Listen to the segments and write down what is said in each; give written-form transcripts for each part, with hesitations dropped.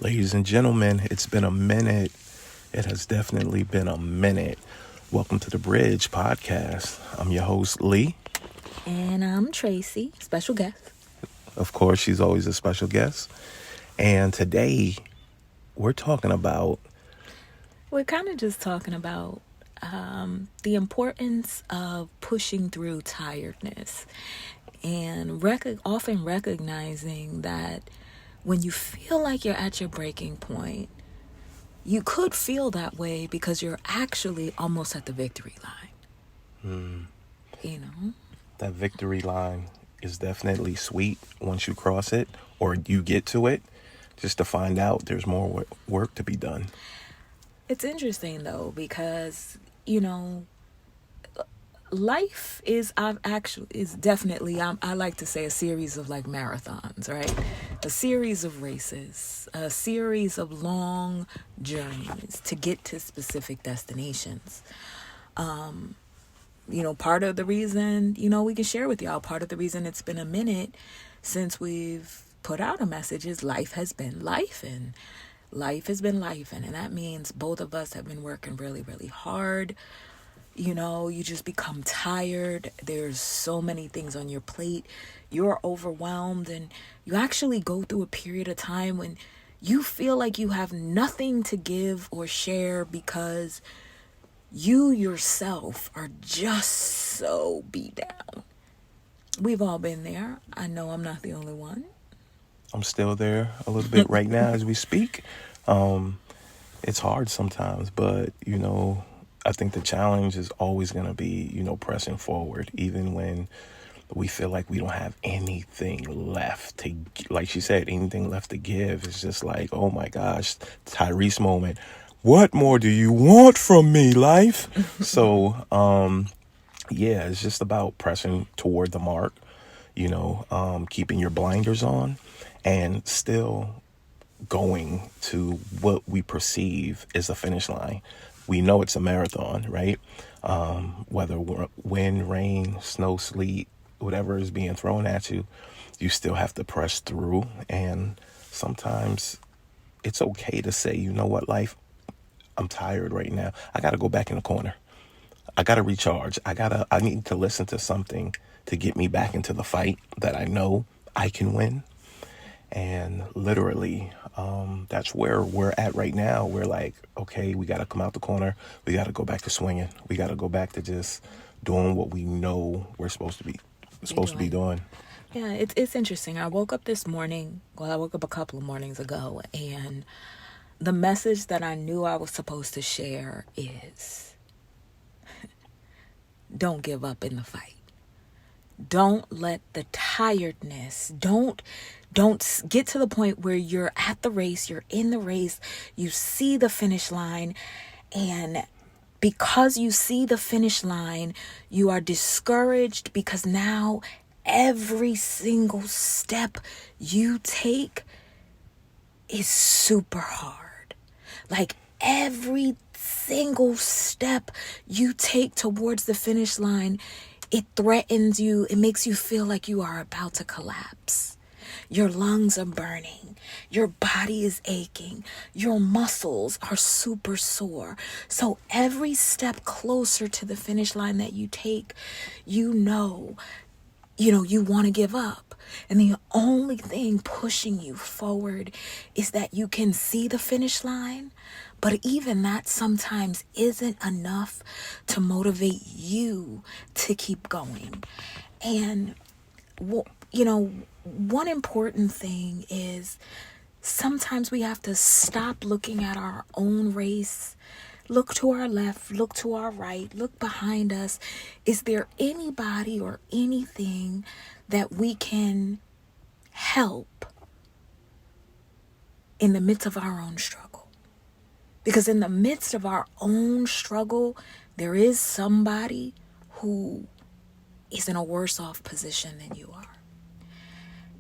Ladies and gentlemen, it's been a minute. It has definitely been a minute. Welcome to the Bridge Podcast. I'm your host, Lee. And I'm Tracy, special guest. Of course, she's always a special guest. And today, we're talking about We're kind of just talking about the importance of pushing through tiredness and often recognizing that when you feel like you're at your breaking point, you could feel that way because you're actually almost at the victory line. You know? that victory line is definitely sweet once you cross it or you get to it, just to find out there's more work to be done. It's interesting though because, life is definitely I like to say a series of like marathons, right? A series of races, a series of long journeys to get to specific destinations. Part of the reason, we can share with y'all, part of the reason it's been a minute since we've put out a message is life has been life, and life has been life, and that means both of us have been working really, really hard. You just become tired. There's so many things on your plate. You're overwhelmed, and you actually go through a period of time when you feel like you have nothing to give or share because you yourself are just so beat down. We've all been there. I know I'm not the only one. I'm still there a little bit right now as we speak. It's hard sometimes, but I think the challenge is always going to be, pressing forward, even when we feel like we don't have anything left to, like she said, anything left to give. It's just like, oh my gosh, Tyrese moment. What more do you want from me, life? So, yeah, it's just about pressing toward the mark, keeping your blinders on and still going to what we perceive is a finish line. We know it's a marathon, right? Whether wind, rain, snow, sleet, whatever is being thrown at you, you still have to press through. And sometimes it's okay to say, you know what, life, I'm tired right now. I got to go back in the corner. I got to recharge. I need to listen to something to get me back into the fight that I know I can win. And literally, that's where we're at right now. We're like, okay, we got to come out the corner. We got to go back to swinging. We got to go back to just doing what we know we're supposed to be doing. Yeah, it's interesting. I woke up this morning. Well, I woke up a couple of mornings ago, and the message that I knew I was supposed to share is don't give up in the fight. Don't let the tiredness, don't get to the point where you're at the race, you're in the race, you see the finish line, and because you see the finish line, you are discouraged because now every single step you take is super hard. Like every single step you take towards the finish line, it threatens you. It makes you feel like you are about to collapse. Your lungs are burning. Your body is aching. Your muscles are super sore. So every step closer to the finish line that you take, you want to give up. And the only thing pushing you forward is that you can see the finish line. But even that sometimes isn't enough to motivate you to keep going. And, one important thing is sometimes we have to stop looking at our own race. Look to our left, look to our right, look behind us. Is there anybody or anything that we can help in the midst of our own struggle? Because in the midst of our own struggle, there is somebody who is in a worse off position than you are.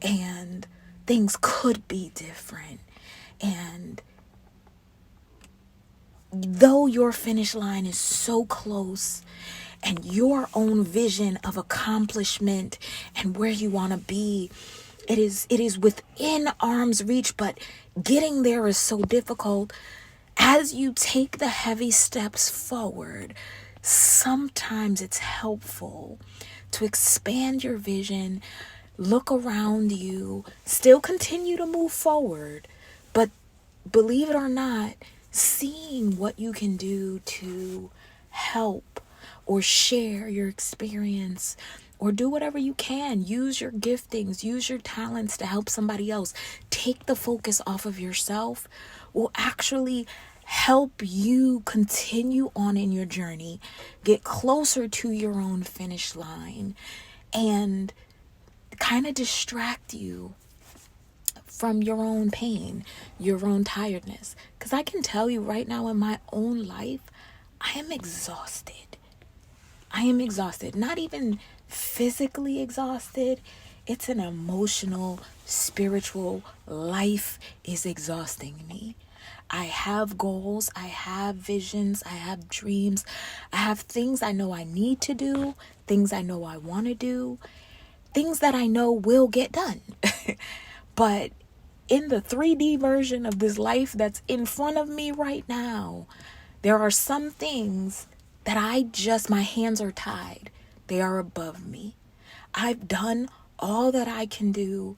And things could be different. And though your finish line is so close and your own vision of accomplishment and where you want to be It is within arm's reach, but getting there is so difficult. As you take the heavy steps forward, sometimes it's helpful to expand your vision, look around you, still continue to move forward, but believe it or not, seeing what you can do to help or share your experience or do whatever you can. Use your giftings, use your talents to help somebody else. Take the focus off of yourself will actually help you continue on in your journey, get closer to your own finish line, and kind of distract you from your own pain, your own tiredness. Because I can tell you right now in my own life, I am exhausted. I am exhausted. Not even physically exhausted. It's an emotional, spiritual life is exhausting me. I have goals, I have visions, I have dreams, I have things I know I need to do, things I know I want to do, things that I know will get done. But in the 3D version of this life that's in front of me right now, there are some things that my hands are tied. They are above me. I've done all that I can do,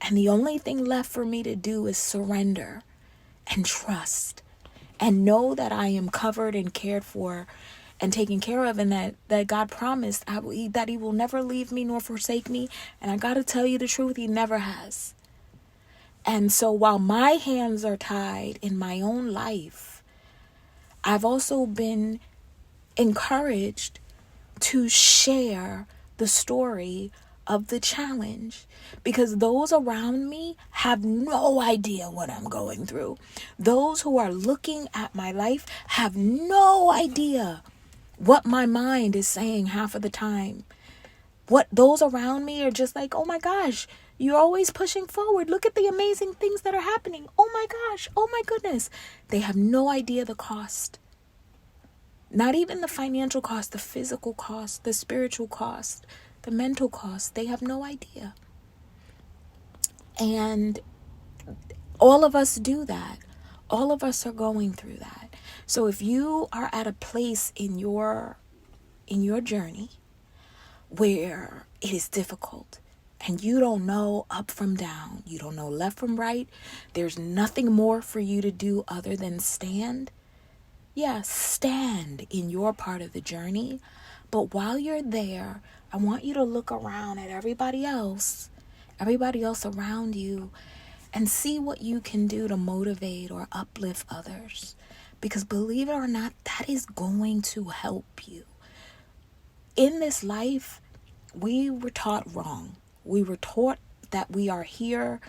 and the only thing left for me to do is surrender and trust and know that I am covered and cared for and taken care of, and that God promised that he will never leave me nor forsake me. And I got to tell you the truth, he never has. And so while my hands are tied in my own life, I've also been encouraged to share the story of the challenge, because those around me have no idea what I'm going through. Those who are looking at my life have no idea what my mind is saying half of the time. What those around me are just like, oh my gosh, you're always pushing forward. Look at the amazing things that are happening. Oh my gosh, oh my goodness. They have no idea the cost. Not even the financial cost, the physical cost, the spiritual cost, the mental cost. They have no idea. And all of us do that. All of us are going through that. So if you are at a place in your journey where it is difficult and you don't know up from down, you don't know left from right, there's nothing more for you to do other than stand. Yeah, stand in your part of the journey. But while you're there, I want you to look around at everybody else around you, and see what you can do to motivate or uplift others. Because believe it or not, that is going to help you. In this life, we were taught wrong. We were taught that we are here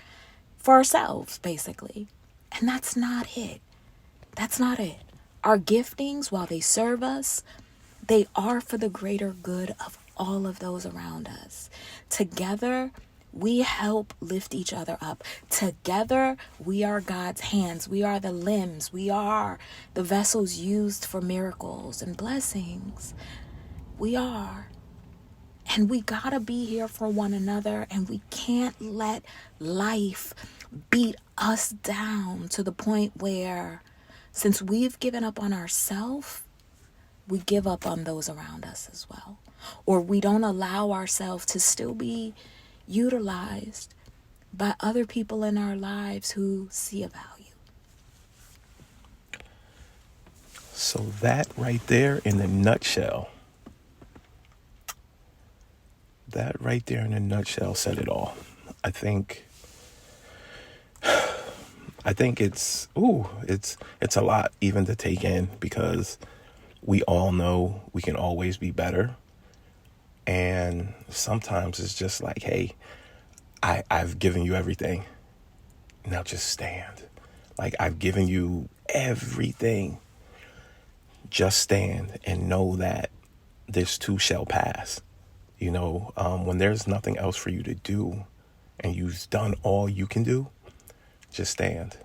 for ourselves, basically. And that's not it. That's not it. Our giftings, while they serve us, they are for the greater good of all of those around us. Together, we help lift each other up. Together, we are God's hands. We are the limbs. We are the vessels used for miracles and blessings. We are. And we gotta be here for one another, and we can't let life beat us down to the point where, since we've given up on ourselves, we give up on those around us as well. Or we don't allow ourselves to still be utilized by other people in our lives who see a value. So that right there in a nutshell said it all. I think it's a lot even to take in, because we all know we can always be better. And sometimes it's just like, hey, I've given you everything. Now just stand. Like, I've given you everything. Just stand and know that this too shall pass. You know, when there's nothing else for you to do and you've done all you can do, just stand.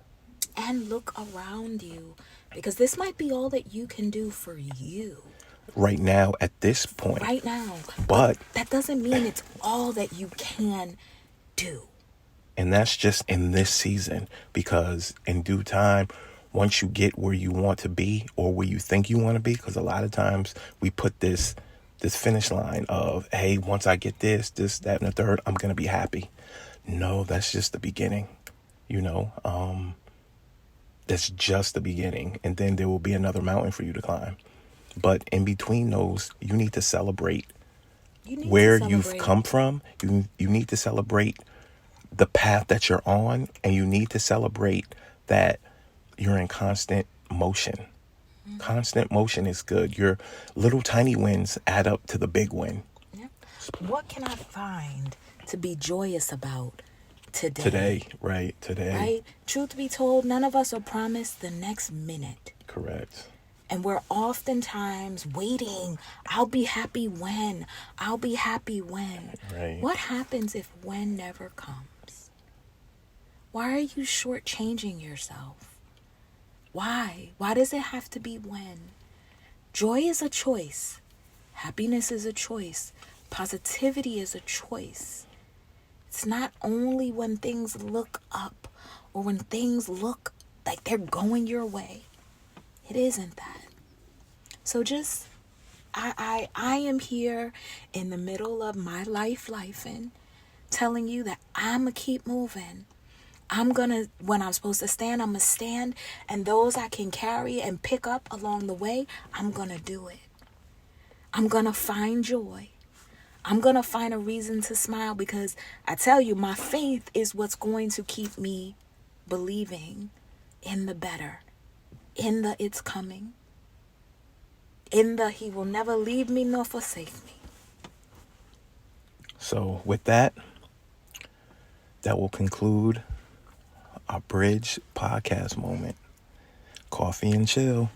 And look around you, because this might be all that you can do for you. Right now, at this point. Right now. But that doesn't mean it's all that you can do. And that's just in this season, because in due time, once you get where you want to be or where you think you want to be, because a lot of times we put this finish line of, hey, once I get this, that, and the third, I'm going to be happy. No, that's just the beginning, you know. That's just the beginning. And then there will be another mountain for you to climb. But in between those, you need to celebrate where you've come from. You need to celebrate the path that you're on, and you need to celebrate that you're in constant motion. Constant motion is good. Your little tiny wins add up to the big win. Yep. What can I find to be joyous about today? Today. Right? Truth be told, none of us are promised the next minute. Correct. And we're oftentimes waiting. I'll be happy when. I'll be happy when. Right. What happens if when never comes? Why are you shortchanging yourself? Why? Why does it have to be when? Joy is a choice. Happiness is a choice. Positivity is a choice. It's not only when things look up or when things look like they're going your way. It isn't that. So just, I am here in the middle of my lifing, telling you that I'm going to keep moving. I'm going to, when I'm supposed to stand, I'm going to stand. And those I can carry and pick up along the way, I'm going to do it. I'm going to find joy. I'm going to find a reason to smile, because I tell you, my faith is what's going to keep me believing in the better, in the it's coming, in the he will never leave me nor forsake me. So with that will conclude our Bridge podcast moment. Coffee and chill.